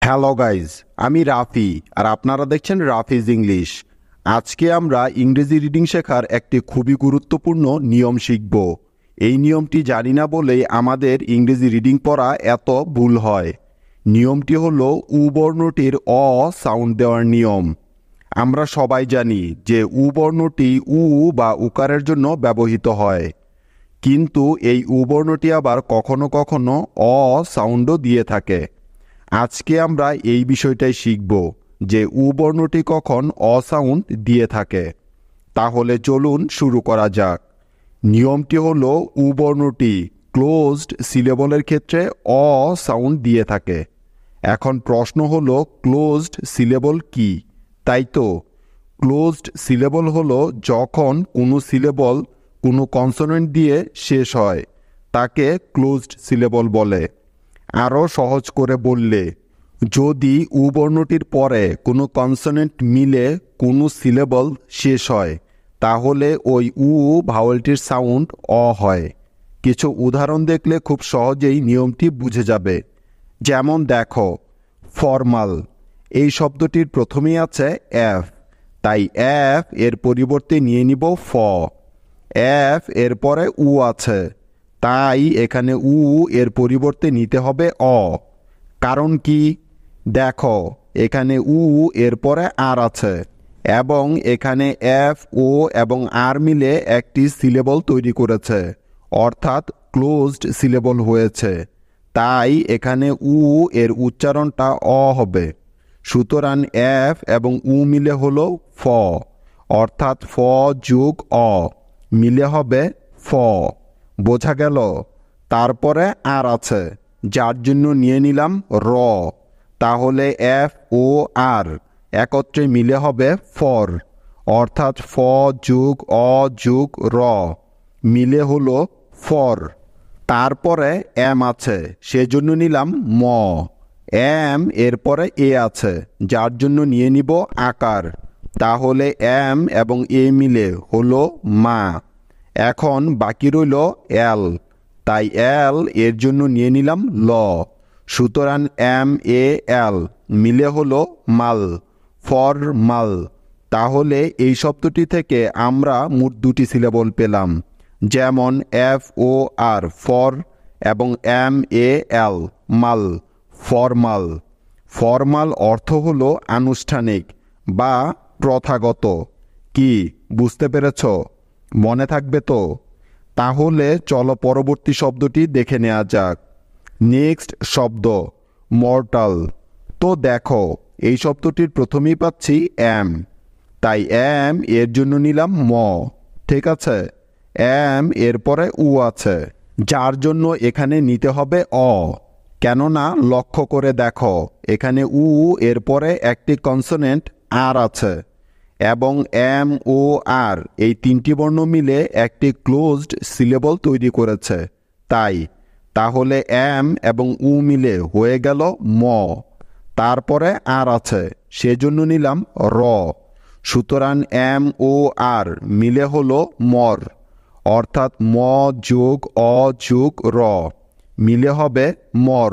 Hello guys, আমি রাফি আর আপনারা দেখছেন রাফিজ ইংলিশ। আজকে আমরা ইংরেজি রিডিং শেখার একটি খুবই গুরুত্বপূর্ণ নিয়ম শিখব। এই নিয়মটি জানি না বলেই আমাদের ইংরেজি রিডিং পড়া এত ভুল হয়। নিয়মটি হলো উ বর্ণটির অ সাউন্ড দেওয়ার নিয়ম। আমরা সবাই জানি যে উ বর্ণটি উ বা উকারের জন্য ব্যবহৃত হয়, কিন্তু এই উ বর্ণটি আবার কখনো কখনো অ সাউন্ডও দিয়ে থাকে। আজকে আমরা এই বিষয়টাই শিখব যে উ বর্ণটি কখন অ সাউন্ড দিয়ে থাকে। তাহলে চলুন শুরু করা যাক। নিয়মটি হলো উ বর্ণটি ক্লোজড সিলেবলের ক্ষেত্রে অ সাউন্ড দিয়ে থাকে। এখন প্রশ্ন হলো ক্লোজড সিলেবল কি? তাই তো, ক্লোজড সিলেবল হলো যখন কোনো সিলেবল কোনো কনসোনেন্ট দিয়ে শেষ হয়, তাকে ক্লোজড সিলেবল বলে। আরও সহজ করে বললে, যদি উ বর্ণটির পরে কোনো কনসোনেন্ট মিলে কোনো সিলেবল শেষ হয়, তাহলে ওই উ ভাওয়েলটির সাউন্ড অ হয়। কিছু উদাহরণ দেখলে খুব সহজেই নিয়মটি বুঝে যাবে। যেমন দেখো, ফর্মাল, এই শব্দটির প্রথমেই আছে এফ, তাই এফ এর পরিবর্তে নিয়ে নিব ফ। এফ এর পরে উ আছে, তাই এখানে উ এর পরিবর্তে নিতে হবে অ। কারণ কি? দেখো, এখানে উ এর পরে আর আছে এবং এখানে এফ ও এবং আর মিলে একটি সিলেবল তৈরি করেছে, অর্থাৎ ক্লোজড সিলেবল হয়েছে। তাই এখানে উ এর উচ্চারণটা অ হবে। সুতরাং এফ এবং উ মিলে হলো ফ, অর্থাৎ ফ যোগ অ মিলে হবে ফ। বোঝা গেল? তারপরে আর আছে, যার জন্য নিয়ে নিলাম র। তাহলে এফ ও আর একত্রে মিলে হবে ফর, অর্থাৎ ফ যোগ অ যোগ র মিলে হলো ফর। তারপরে এম আছে, সেজন্য নিলাম ম। এম এরপরে এ আছে, যার জন্য নিয়ে নিব আকার। তাহলে এম এবং এ মিলে হলো মা। এখন বাকি রইল এল, তাই এল এর জন্য নিয়ে নিলাম ল। সুতরাং এম এ এল মিলে হলো মাল, ফর মাল। তাহলে এই শব্দটি থেকে আমরা মোট দুটি সিলেবল পেলাম, যেমন এফ ও আর ফর এবং এম এ এল মাল, ফরমাল। ফরমাল অর্থ হলো আনুষ্ঠানিক বা প্রথাগত। কি বুঝতে পেরেছ? মনে থাকবে তো? তাহলে চলো পরবর্তী শব্দটি দেখে নেওয়া যাক। নেক্সট শব্দ মর্টাল। তো দেখো, এই শব্দটির প্রথমেই পাচ্ছি এম, তাই এম এর জন্য নিলাম ম। ঠিক আছে, এম এরপরে উ আছে, যার জন্য এখানে নিতে হবে অ। কেননা লক্ষ্য করে দেখো, এখানে উ এরপরে একটি কনসোনেন্ট আর আছে এবং এম ও আর এই তিনটি বর্ণ মিলে একটি ক্লোজড সিলেবল তৈরি করেছে। তাহলে এম এবং উ মিলে হয়ে গেল ম। তারপরে আর আছে, সেজন্য নিলাম র। সুতরাং এম ও আর মিলে হলো মর, অর্থাৎ ম যোগ অ যোগ র মিলে হবে মর।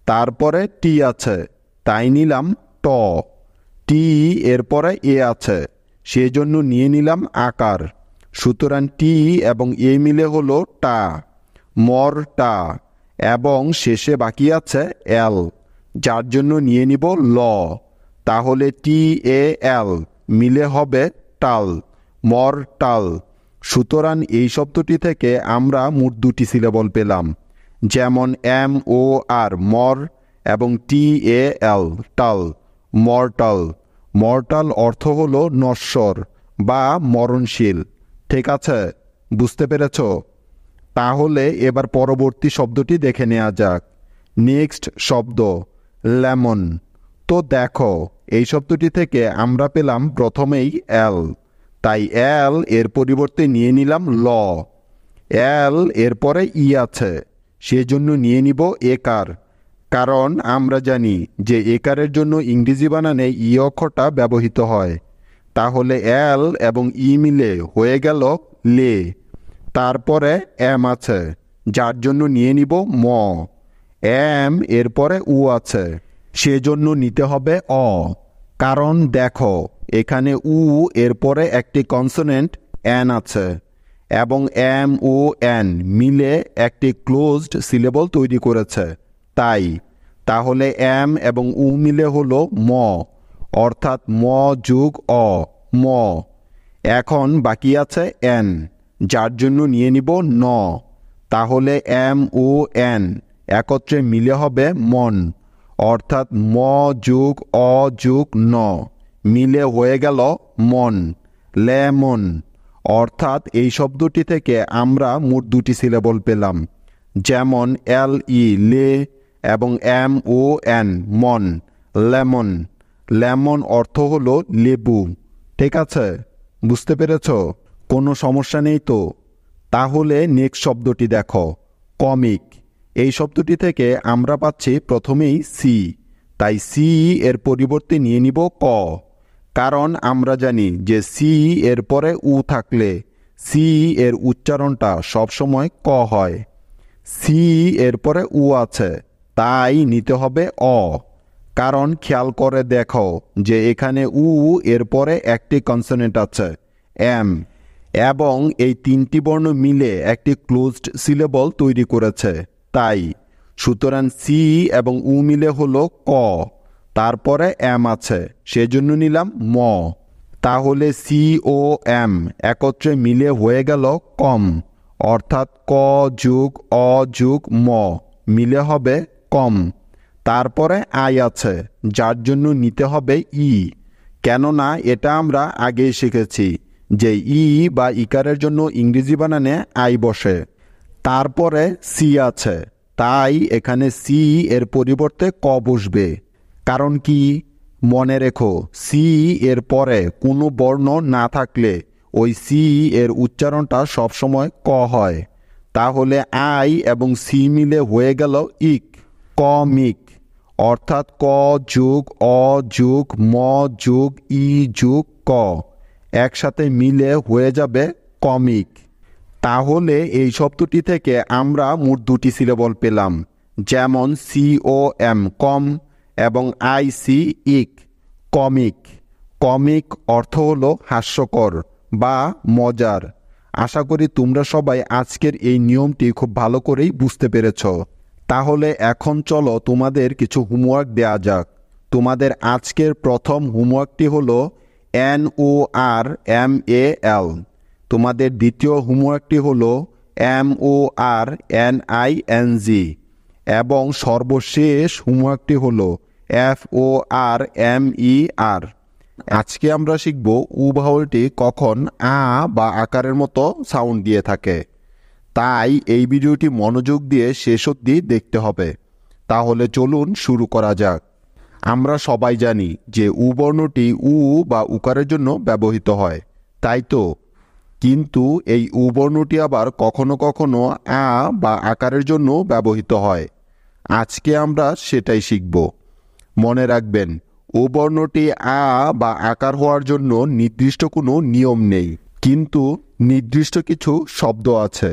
তারপরে টি আছে, তাই নিলাম ট। টি এরপরে এ আছে, সেজন্য নিয়ে নিলাম আকার। সুতরাং টি এবং এ মিলে হলো টা, মর টা। এবং শেষে বাকি আছে এল, যার জন্য নিয়ে নিব ল। তাহলে টি এ এল মিলে হবে টাল, মর টাল। সুতরাং এই শব্দটি থেকে আমরা মোট দুটি সিলেবল পেলাম, যেমন এম ও আর মর এবং টি এ এল টাল, মর্টাল। মর্টাল অর্থ হলো নশ্বর বা মরণশীল। ঠিক আছে, বুঝতে পেরেছ? তাহলে এবার পরবর্তী শব্দটি দেখে নেওয়া যাক। নেক্সট শব্দ লেমন। তো দেখো, এই শব্দটি থেকে আমরা পেলাম প্রথমেই এল, তাই এল এর পরিবর্তে নিয়ে নিলাম ল। এল এরপরে ই আছে, সেজন্য নিয়ে নিব একার। কারণ আমরা জানি যে একারের জন্য ইংরেজি বানানে ই অক্ষরটা ব্যবহৃত হয়। তাহলে এল এবং ই মিলে হয়ে গেল লে। তারপরে এম আছে, যার জন্য নিয়ে নিব ম। এম এরপরে উ আছে, সেজন্য নিতে হবে অ। কারণ দেখো এখানে উ এরপরে একটি কনসোনেন্ট এন আছে এবং এম ও এন মিলে একটি ক্লোজড সিলেবল তৈরি করেছে, তাই তাহলে এম এবং উ মিলে হলো ম, অর্থাৎ ম যোগ অ, ম। এখন বাকি আছে এন, যার জন্য নিয়ে নিব ন। তাহলে এম ও এন একত্রে মিলে হবে মন, অর্থাৎ ম যোগ অ যোগ ন মিলে হয়ে গেল মন, লেমন। অর্থাৎ এই শব্দটি থেকে আমরা মোট দুটি সিলেবল পেলাম, যেমন এল ই লে এবং এম ও এন মন, লেমন। লেমন অর্থ হলো লেবু। ঠিক আছে, বুঝতে পেরেছ? কোনো সমস্যা নেই তো? তাহলে নেক্সট শব্দটি দেখো, কমিক। এই শব্দটি থেকে আমরা পাচ্ছি প্রথমেই সি, তাই সি এর পরিবর্তে নিয়ে নিব ক। কারণ আমরা জানি যে সি এর পরে উ থাকলে সি এর উচ্চারণটা সবসময় ক হয়। সি এর পরে উ আছে, তাই নিতে হবে অ। কারণ খেয়াল করে দেখো যে এখানে উ এর পরে একটি কনসোনেন্ট আছে এম, এবং এই তিনটি বর্ণ মিলে একটি ক্লোজড সিলেবল তৈরি করেছে, তাই সুতরাং সি এবং উ মিলে হলো ক, তারপরে এম আছে, সেজন্য নিলাম ম। তাহলে সি ও এম একত্রে মিলে হয়ে গেল কম, অর্থাৎ ক যোগ অ যোগ ম মিলে হবে কম। তারপরে আই আছে, যার জন্য নিতে হবে ই, কেননা এটা আমরা আগেই শিখেছি যে ই বা ইকারের জন্য ইংরেজি বানানে আই বসে। তারপরে সি আছে, তাই এখানে সি এর পরিবর্তে ক বসবে। কারণ কি? মনে রেখো, সি এর পরে কোনো বর্ণ না থাকলে ওই সি এর উচ্চারণটা সবসময় ক হয়। তাহলে আই এবং সি মিলে হয়ে গেল ইক, কমিক। অর্থাৎ ক যোগ অ যোগ ম যোগ ই যোগ ক একসাথে মিলে হয়ে যাবে কমিক। তাহলে এই শব্দটি থেকে আমরা মোট দুটি সিলেবল পেলাম, যেমন সি ও এম কম এবং আই সি ইক, কমিক। কমিক অর্থ হলো হাস্যকর বা মজার। আশা করি তোমরা সবাই আজকের এই নিয়মটি খুব ভালো করেই বুঝতে পেরেছ। তাহলে এখন চলো তোমাদের কিছু হোমওয়ার্ক দেয়া যাক। তোমাদের আজকের প্রথম হোমওয়ার্কটি হলো NORMAL। তোমাদের দ্বিতীয় হোমওয়ার্কটি হলো MORNING এবং সর্বশেষ হোমওয়ার্কটি হলো FORMER। আজকে আমরা শিখব উ ভাওয়ালটি কখন আ বা আকারের মতো সাউন্ড দিয়ে থাকে, তাই এই ভিডিওটি মনোযোগ দিয়ে শেষ অবধি দেখতে হবে। তাহলে চলুন শুরু করা যাক। আমরা সবাই জানি যে উ বর্ণটি উ বা উকারের জন্য ব্যবহৃত হয়, তাই তো? কিন্তু এই উ বর্ণটি আবার কখনো কখনো আ বা আকারের জন্য ব্যবহৃত হয়। আজকে আমরা সেটাই শিখব। মনে রাখবেন, উ বর্ণটি আ বা আকার হওয়ার জন্য নির্দিষ্ট কোনো নিয়ম নেই, কিন্তু নির্দিষ্ট কিছু শব্দ আছে।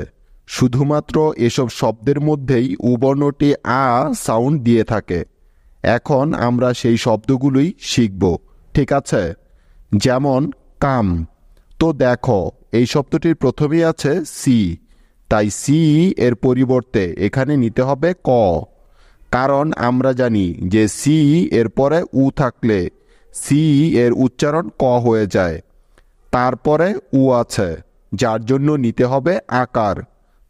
শুধুমাত্র এসব শব্দের মধ্যেই উ বর্ণটি আ সাউন্ড দিয়ে থাকে। এখন আমরা সেই শব্দগুলোই শিখব, ঠিক আছে? যেমন কাম। তো দেখো, এই শব্দটির প্রথমেই আছে সি, তাই সি এর পরিবর্তে এখানে নিতে হবে ক। কারণ আমরা জানি যে সি এর পরে উ থাকলে সি এর উচ্চারণ ক হয়ে যায়। তারপরে উ আছে, যার জন্য নিতে হবে আকার।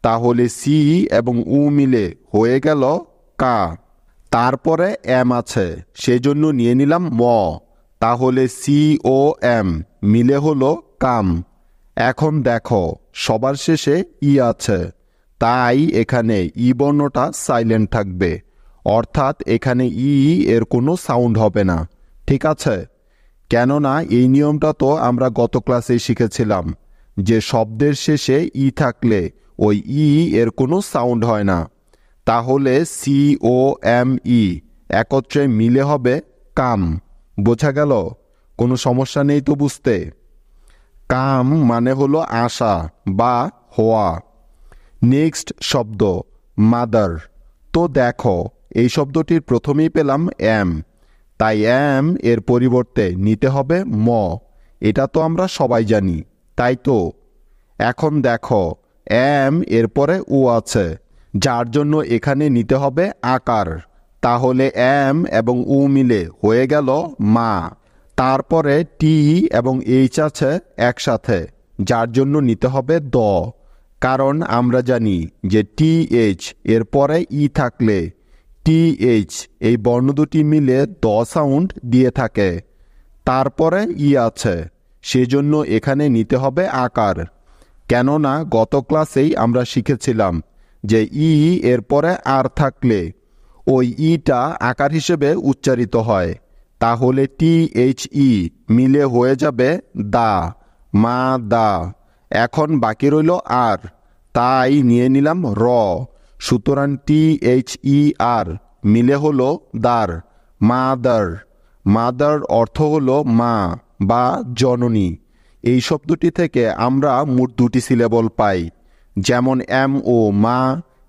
তাহলে সি এবং উ মিলে হয়ে গেল কা। তারপরে এম আছে, সেজন্য নিয়ে নিলাম ম। তাহলে সি ও এম মিলে হলো কাম। এখন দেখো, সবার শেষে ই আছে, তাই এখানে ই বর্ণটা সাইলেন্ট থাকবে, অর্থাৎ এখানে ই এর কোনো সাউন্ড হবে না, ঠিক আছে? কেননা এই নিয়মটা তো আমরা গত ক্লাসেই শিখেছিলাম যে শব্দের শেষে ই থাকলে ওই ই এর কোনো সাউন্ড হয় না। তাহলে সি ও এম ই একত্রে মিলে হবে কাম। বোঝা গেল? কোনো সমস্যা নেই তো বুঝতে? কাম মানে হলো আসা বা হওয়া। নেক্সট শব্দ মাদার। তো দেখো, এই শব্দটির প্রথমেই পেলাম এম, তাই এম এর পরিবর্তে নিতে হবে ম। এটা তো আমরা সবাই জানি, তাই তো? এখন দেখো, এম এর পরে ও আছে, যার জন্য এখানে নিতে হবে আকার। তাহলে এম এবং উ মিলে হয়ে গেল মা। তারপরে টি এবং এইচ আছে একসাথে, যার জন্য নিতে হবে দ। কারণ আমরা জানি যে টি এইচ এর পরে ই থাকলে টি এইচ এই বর্ণ দুটি মিলে দ সাউন্ড দিয়ে থাকে। তারপরে ই আছে, সেজন্য এখানে নিতে হবে আকার। কেননা গত ক্লাসেই আমরা শিখেছিলাম যে ই এর পরে আর থাকলে ওই ইটা আকার হিসেবে উচ্চারিত হয়। তাহলে টি এইচ ই মিলে হয়ে যাবে দা, মা দা। এখন বাকি রইল আর, তাই নিয়ে নিলাম র। সুতরাং টি এইচ ই আর মিলে হলো দার, মাদার। মাদার অর্থ হলো মা বা জননী। এই শব্দটি থেকে আমরা মোট দুটি সিলেবল পাই, যেমন এম ও মা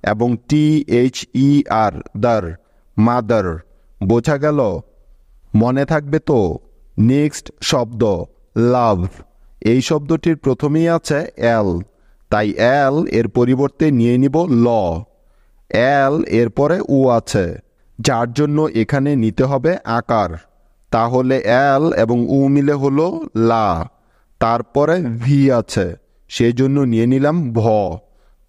এবং টি এইচ ই আর দার, মাদার। বোঝা গেল? মনে থাকবে তো? নেক্সট শব্দ লাভ। এই শব্দটির প্রথমেই আছে এল, তাই এল এর পরিবর্তে নিয়ে নিব ল। এল এর পরে ও আছে, যার জন্য এখানে নিতে হবে আকার। তাহলে এল এবং উ মিলে হলো লা। তারপরে ভি আছে, সেজন্য নিয়ে নিলাম ভ।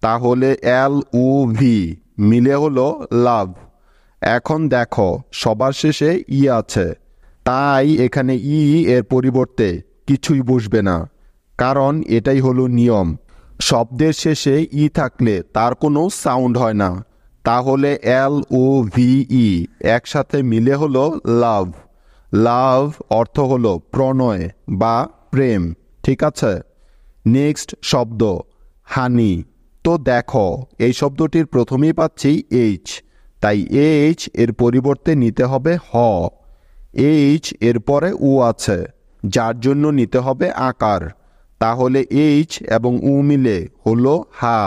তাহলে এল উ ভি মিলে হলো লাভ। এখন দেখো, সবার শেষে ই আছে, তাই এখানে ই এর পরিবর্তে কিছুই বসবে না, কারণ এটাই হলো নিয়ম। শব্দের শেষে ই থাকলে তার কোনো সাউন্ড হয় না। তাহলে এল ও ভি ই একসাথে মিলে হলো লাভ। লাভ অর্থ হলো প্রণয় বা প্রেম, ঠিক আছে? নেক্সট শব্দ হানি। তো দেখো, এই শব্দটির প্রথমেই পাচ্ছি এইচ, তাই এইচ এর পরিবর্তে নিতে হবে হ। এইচ এর পরে উ আছে, যার জন্য নিতে হবে আকার। তাহলে এইচ এবং উ মিলে হলো হা।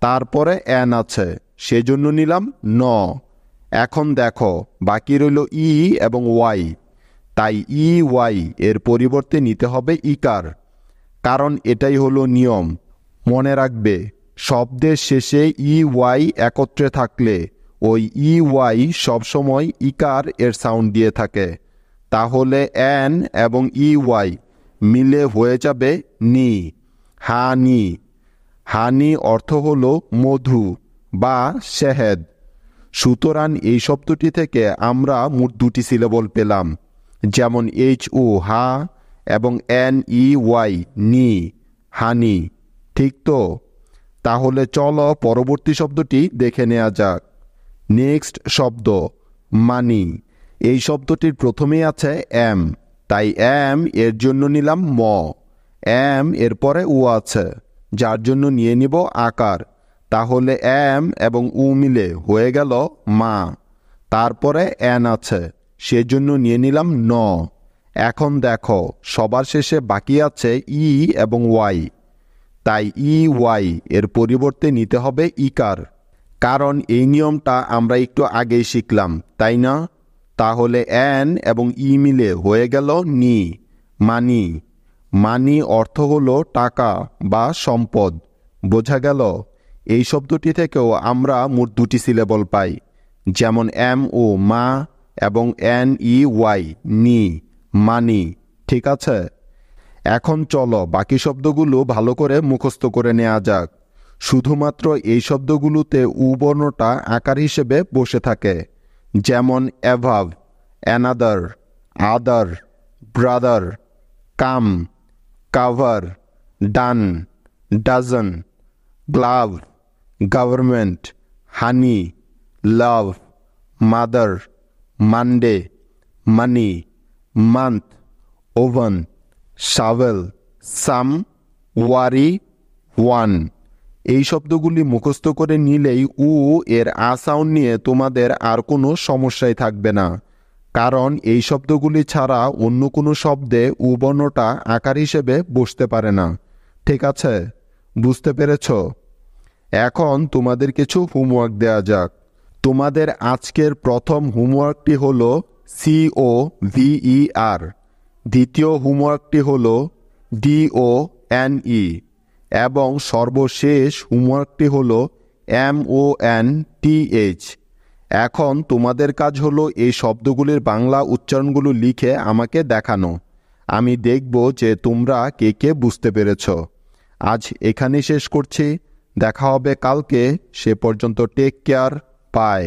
তারপরে এন আছে, সেজন্য নিলাম ন। এখন দেখো, বাকি রইল ই এবং ওয়াই, তাই ই ওয়াই এর পরিবর্তে নিতে হবে ইকার, কারণ এটাই হলো নিয়ম। মনে রাখবে, শব্দের শেষে ই ওয়াই একত্রে থাকলে ওই ই ওয়াই সবসময় ইকার এর সাউন্ড দিয়ে থাকে। তাহলে এন এবং ই ওয়াই মিলে হয়ে যাবে নি, হানি। হানি অর্থ হলো মধু বা শেহেদ। সুতরাং এই শব্দটি থেকে আমরা মোট দুটি সিলেবল পেলাম, যেমন এইচ ও হা এবং এন ই ওয়াই নি, হানি। ঠিক তো? তাহলে চলো পরবর্তী শব্দটি দেখে নেওয়া যাক। নেক্সট শব্দ মানি। এই শব্দটির প্রথমেই আছে এম, তাই এম এর জন্য নিলাম ম। এম এর পরে উ আছে, যার জন্য নিয়ে নিব আকার। তাহলে এম এবং উ মিলে হয়ে গেল মা। তারপরে এন আছে, সেজন্য নিয়ে নিলাম ন। এখন দেখো, সবার শেষে বাকি আছে ই এবং ওয়াই, তাই ই ওয়াই এর পরিবর্তে নিতে হবে ইকার, কারণ এই নিয়মটা আমরা একটু আগেই শিখলাম, তাই না? তাহলে এন এবং ই মিলে হয়ে গেল নি, মানি। মানি অর্থ হলো টাকা বা সম্পদ। বোঝা গেল? এই শব্দটি থেকেও আমরা মোট দুটি সিলেবল পাই, যেমন এম ও মা এবং এন ই ওয়াই নি, মানি। ঠিক আছে? এখন চলো বাকি শব্দগুলো ভালো করে মুখস্থ করে নেওয়া যাক। শুধুমাত্র এই শব্দগুলোতে উ বর্ণটা আকার হিসেবে বসে থাকে, যেমন above, another, other, brother, come, cover, done, dozen, glove, government, honey, love, mother, Monday, money, month, oven, shovel, some, worry, one. এই শব্দগুলি মুখস্থ করে নিলেই উ এর আ সাউন্ড নিয়ে তোমাদের আর কোনো সমস্যাই থাকবে না, কারণ এই শব্দগুলি ছাড়া অন্য কোনো শব্দে উ বর্ণটা আকার হিসেবে বসতে পারে না। ঠিক আছে? বুঝতে পেরেছ? এখন তোমাদের কিছু হোমওয়ার্ক দেয়া যাক। তোমাদের আজকের প্রথম হোমওয়ার্কটি হলো COVER, দ্বিতীয় হোমওয়ার্কটি হলো DONE এবং সর্বশেষ হোমওয়ার্কটি হলো MONTH। এখন তোমাদের কাজ হলো এই শব্দগুলির বাংলা উচ্চারণগুলো লিখে আমাকে দেখানো। আমি দেখব যে তোমরা কে কে বুঝতে পেরেছ। আজ এখানেই শেষ করছি, দেখা হবে কালকে। সে পর্যন্ত টেক কেয়ার, বাই।